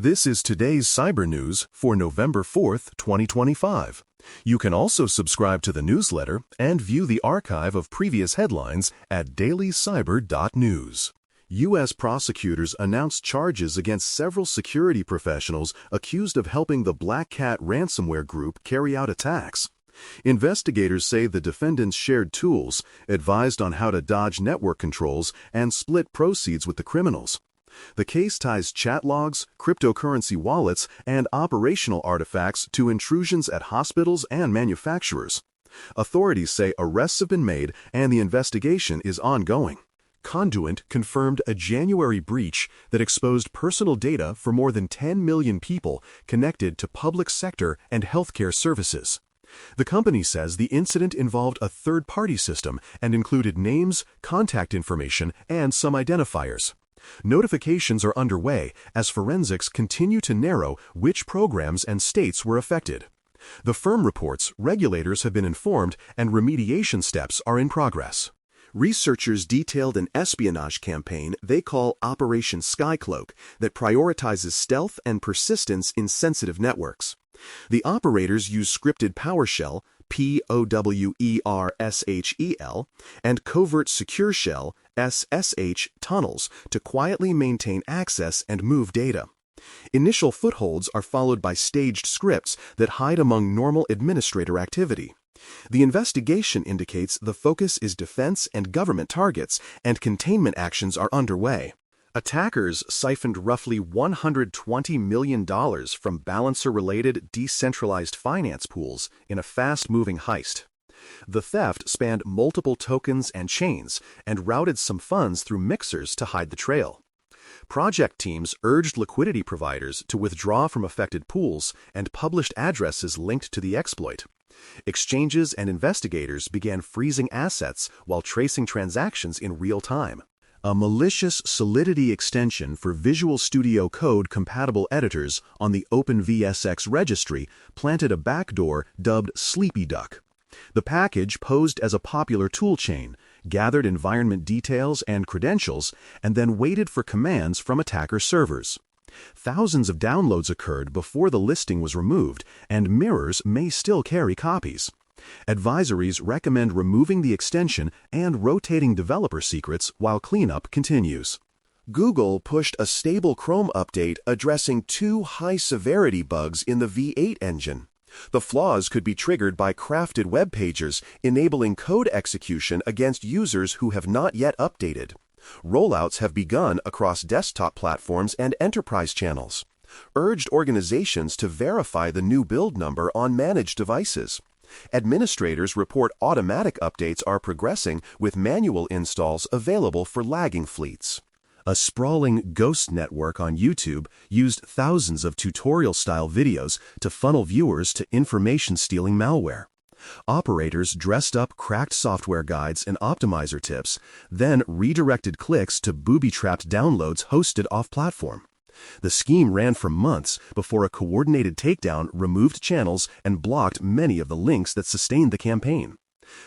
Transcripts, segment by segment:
This is today's cyber news for November 4th, 2025. You can also subscribe to the newsletter and view the archive of previous headlines at dailycyber.news. U.S. prosecutors announced charges against several security professionals accused of helping the Black Cat ransomware group carry out attacks. Investigators say the defendants shared tools, advised on how to dodge network controls, and split proceeds with the criminals. The case ties chat logs, cryptocurrency wallets, and operational artifacts to intrusions at hospitals and manufacturers. Authorities say arrests have been made and the investigation is ongoing. Conduent confirmed a January breach that exposed personal data for more than 10 million people connected to public sector and healthcare services. The company says the incident involved a third-party system and included names, contact information, and some identifiers. Notifications are underway as forensics continue to narrow which programs and states were affected. The firm reports regulators have been informed and remediation steps are in progress. Researchers detailed an espionage campaign they call Operation Skycloak that prioritizes stealth and persistence in sensitive networks. The operators use scripted PowerShell, POWERSHEL, and covert secure shell, SSH, tunnels to quietly maintain access and move data. Initial footholds are followed by staged scripts that hide among normal administrator activity. The investigation indicates the focus is defense and government targets, and containment actions are underway. Attackers siphoned roughly $120 million from balancer-related decentralized finance pools in a fast-moving heist. The theft spanned multiple tokens and chains and routed some funds through mixers to hide the trail. Project teams urged liquidity providers to withdraw from affected pools and published addresses linked to the exploit. Exchanges and investigators began freezing assets while tracing transactions in real time. A malicious Solidity extension for Visual Studio Code-compatible editors on the OpenVSX registry planted a backdoor dubbed Sleepy Duck. The package posed as a popular toolchain, gathered environment details and credentials, and then waited for commands from attacker servers. Thousands of downloads occurred before the listing was removed, and mirrors may still carry copies. Advisories recommend removing the extension and rotating developer secrets while cleanup continues. Google pushed a stable Chrome update addressing two high-severity bugs in the V8 engine. The flaws could be triggered by crafted web pages, enabling code execution against users who have not yet updated. Rollouts have begun across desktop platforms and enterprise channels. Urged organizations to verify the new build number on managed devices. Administrators report automatic updates are progressing with manual installs available for lagging fleets. A sprawling ghost network on YouTube used thousands of tutorial-style videos to funnel viewers to information-stealing malware. Operators dressed up cracked software guides and optimizer tips, then redirected clicks to booby-trapped downloads hosted off-platform. The scheme ran for months before a coordinated takedown removed channels and blocked many of the links that sustained the campaign.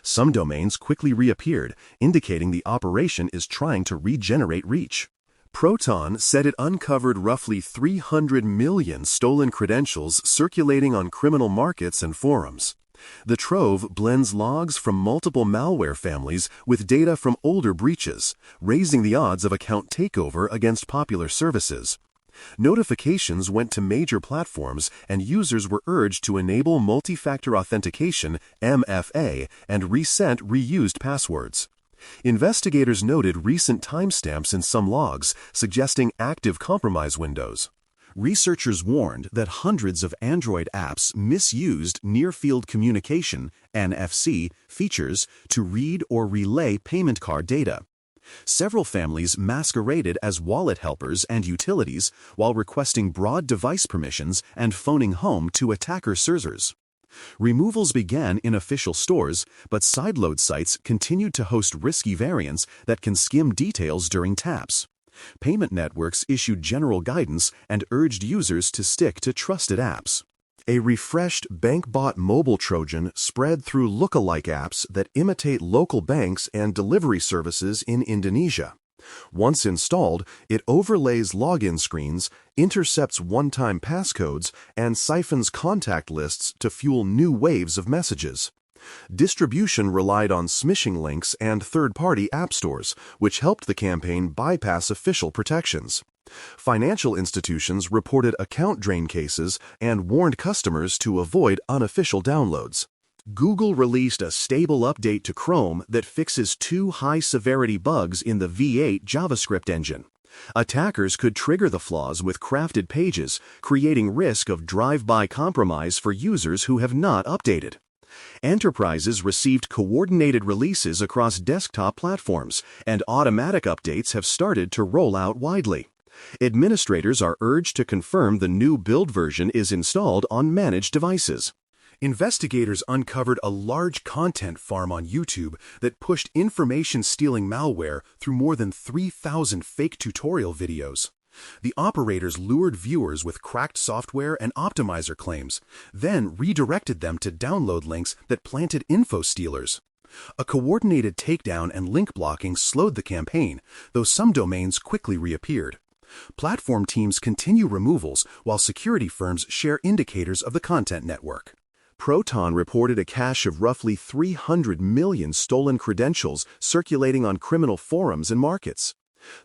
Some domains quickly reappeared, indicating the operation is trying to regenerate reach. Proton said it uncovered roughly 300 million stolen credentials circulating on criminal markets and forums. The trove blends logs from multiple malware families with data from older breaches, raising the odds of account takeover against popular services. Notifications went to major platforms and users were urged to enable multi-factor authentication (MFA) and resent reused passwords. Investigators noted recent timestamps in some logs, suggesting active compromise windows. Researchers warned that hundreds of Android apps misused near-field communication (NFC) features to read or relay payment card data. Several families masqueraded as wallet helpers and utilities while requesting broad device permissions and phoning home to attacker servers. Removals began in official stores, but sideload sites continued to host risky variants that can skim details during taps. Payment networks issued general guidance and urged users to stick to trusted apps. A refreshed bank-bot mobile Trojan spread through lookalike apps that imitate local banks and delivery services in Indonesia. Once installed, it overlays login screens, intercepts one-time passcodes, and siphons contact lists to fuel new waves of messages. Distribution relied on smishing links and third-party app stores, which helped the campaign bypass official protections. Financial institutions reported account drain cases and warned customers to avoid unofficial downloads. Google released a stable update to Chrome that fixes 2 high-severity bugs in the V8 JavaScript engine. Attackers could trigger the flaws with crafted pages, creating risk of drive-by compromise for users who have not updated. Enterprises received coordinated releases across desktop platforms, and automatic updates have started to roll out widely. Administrators are urged to confirm the new build version is installed on managed devices. Investigators uncovered a large content farm on YouTube that pushed information-stealing malware through more than 3,000 fake tutorial videos. The operators lured viewers with cracked software and optimizer claims, then redirected them to download links that planted info stealers. A coordinated takedown and link blocking slowed the campaign, though some domains quickly reappeared. Platform teams continue removals while security firms share indicators of the content network. Proton reported a cache of roughly 300 million stolen credentials circulating on criminal forums and markets.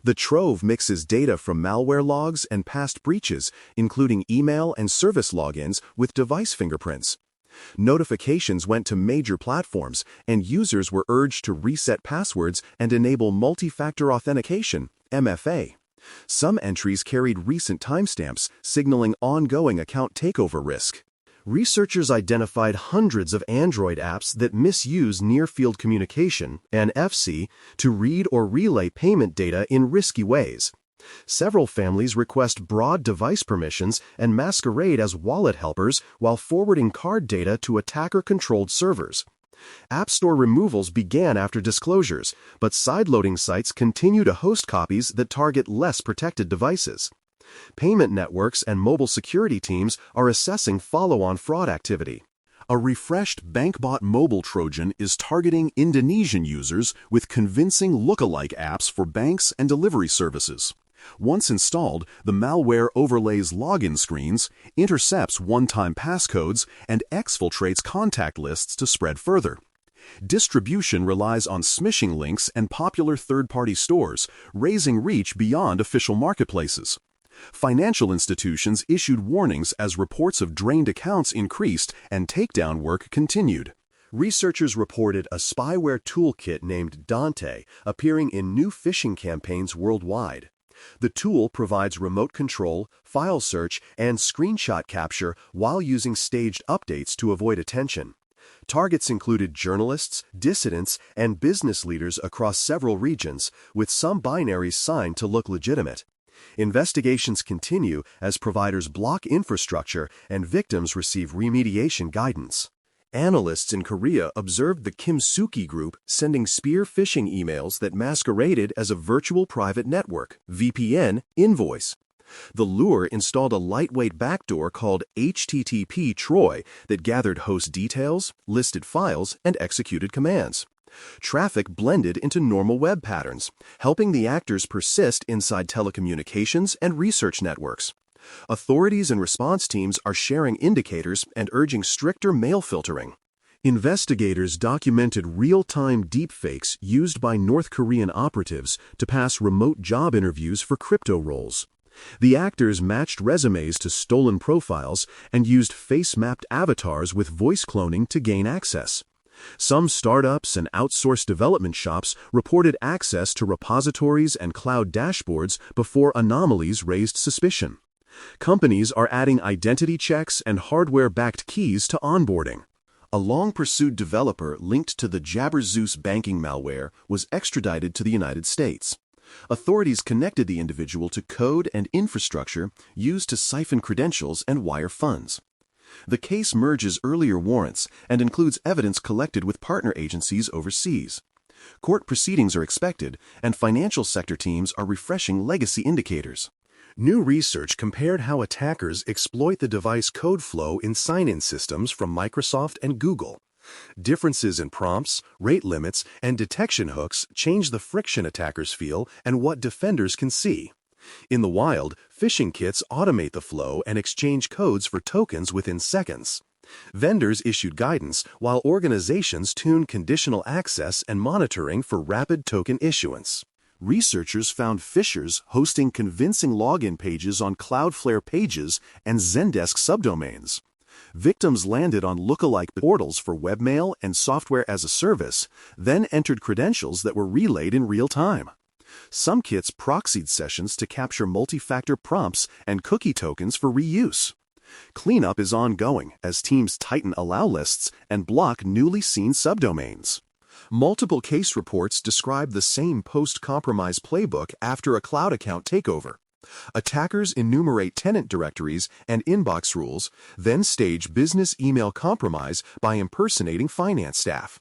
The trove mixes data from malware logs and past breaches, including email and service logins, with device fingerprints. Notifications went to major platforms, and users were urged to reset passwords and enable multi-factor authentication, MFA. Some entries carried recent timestamps, signaling ongoing account takeover risk. Researchers identified hundreds of Android apps that misuse near-field communication, NFC, to read or relay payment data in risky ways. Several families request broad device permissions and masquerade as wallet helpers while forwarding card data to attacker-controlled servers. App Store removals began after disclosures, but sideloading sites continue to host copies that target less protected devices. Payment networks and mobile security teams are assessing follow-on fraud activity. A refreshed bank-bot mobile Trojan is targeting Indonesian users with convincing look-alike apps for banks and delivery services. Once installed, the malware overlays login screens, intercepts one-time passcodes, and exfiltrates contact lists to spread further. Distribution relies on smishing links and popular third-party stores, raising reach beyond official marketplaces. Financial institutions issued warnings as reports of drained accounts increased and takedown work continued. Researchers reported a spyware toolkit named Dante appearing in new phishing campaigns worldwide. The tool provides remote control, file search, and screenshot capture while using staged updates to avoid attention. Targets included journalists, dissidents, and business leaders across several regions, with some binaries signed to look legitimate. Investigations continue as providers block infrastructure and victims receive remediation guidance. Analysts in Korea observed the Kimsuki group sending spear phishing emails that masqueraded as a virtual private network, VPN, invoice. The lure installed a lightweight backdoor called HTTP Troy that gathered host details, listed files, and executed commands. Traffic blended into normal web patterns, helping the actors persist inside telecommunications and research networks. Authorities and response teams are sharing indicators and urging stricter mail filtering. Investigators documented real-time deepfakes used by North Korean operatives to pass remote job interviews for crypto roles. The actors matched resumes to stolen profiles and used face-mapped avatars with voice cloning to gain access. Some startups and outsourced development shops reported access to repositories and cloud dashboards before anomalies raised suspicion. Companies are adding identity checks and hardware-backed keys to onboarding. A long-pursued developer linked to the Jabberzeus banking malware was extradited to the United States. Authorities connected the individual to code and infrastructure used to siphon credentials and wire funds. The case merges earlier warrants and includes evidence collected with partner agencies overseas. Court proceedings are expected, and financial sector teams are refreshing legacy indicators. New research compared how attackers exploit the device code flow in sign-in systems from Microsoft and Google. Differences in prompts, rate limits, and detection hooks change the friction attackers feel and what defenders can see. In the wild, phishing kits automate the flow and exchange codes for tokens within seconds. Vendors issued guidance while organizations tuned conditional access and monitoring for rapid token issuance. Researchers found phishers hosting convincing login pages on Cloudflare pages and Zendesk subdomains. Victims landed on lookalike portals for webmail and software as a service, then entered credentials that were relayed in real time. Some kits proxied sessions to capture multi-factor prompts and cookie tokens for reuse. Cleanup is ongoing as teams tighten allow lists and block newly seen subdomains. Multiple case reports describe the same post-compromise playbook after a cloud account takeover. Attackers enumerate tenant directories and inbox rules, then stage business email compromise by impersonating finance staff.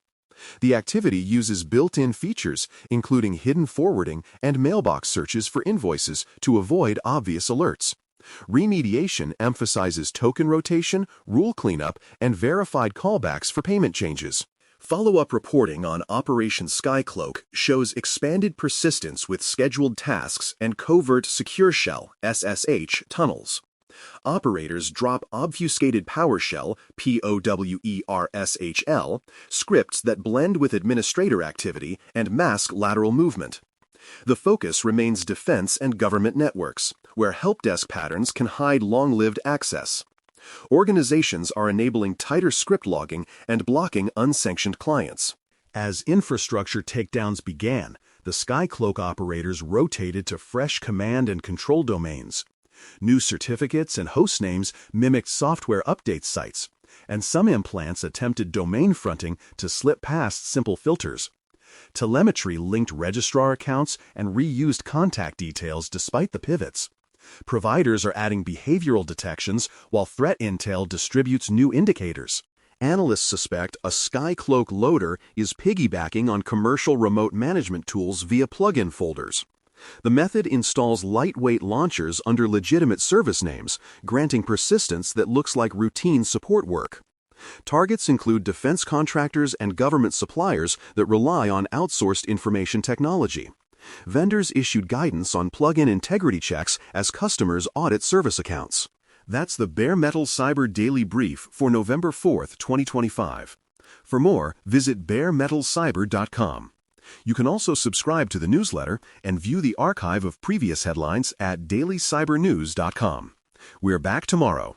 The activity uses built-in features, including hidden forwarding and mailbox searches for invoices, to avoid obvious alerts. Remediation emphasizes token rotation, rule cleanup, and verified callbacks for payment changes. Follow-up reporting on Operation Skycloak shows expanded persistence with scheduled tasks and covert secure shell (SSH) tunnels. Operators drop obfuscated PowerShell (POWERSHL) scripts that blend with administrator activity and mask lateral movement. The focus remains defense and government networks, where help desk patterns can hide long-lived access. Organizations are enabling tighter script logging and blocking unsanctioned clients. As infrastructure takedowns began, the Skycloak operators rotated to fresh command and control domains. New certificates and host names mimicked software update sites, and some implants attempted domain fronting to slip past simple filters. Telemetry linked registrar accounts and reused contact details despite the pivots. Providers are adding behavioral detections while threat intel distributes new indicators. Analysts suspect a Skycloak loader is piggybacking on commercial remote management tools via plugin folders. The method installs lightweight launchers under legitimate service names, granting persistence that looks like routine support work. Targets include defense contractors and government suppliers that rely on outsourced information technology. Vendors issued guidance on plugin integrity checks as customers audit service accounts. That's the Bare Metal Cyber Daily Brief for November 4th, 2025. For more, visit baremetalcyber.com. You can also subscribe to the newsletter and view the archive of previous headlines at dailycybernews.com. We're back tomorrow.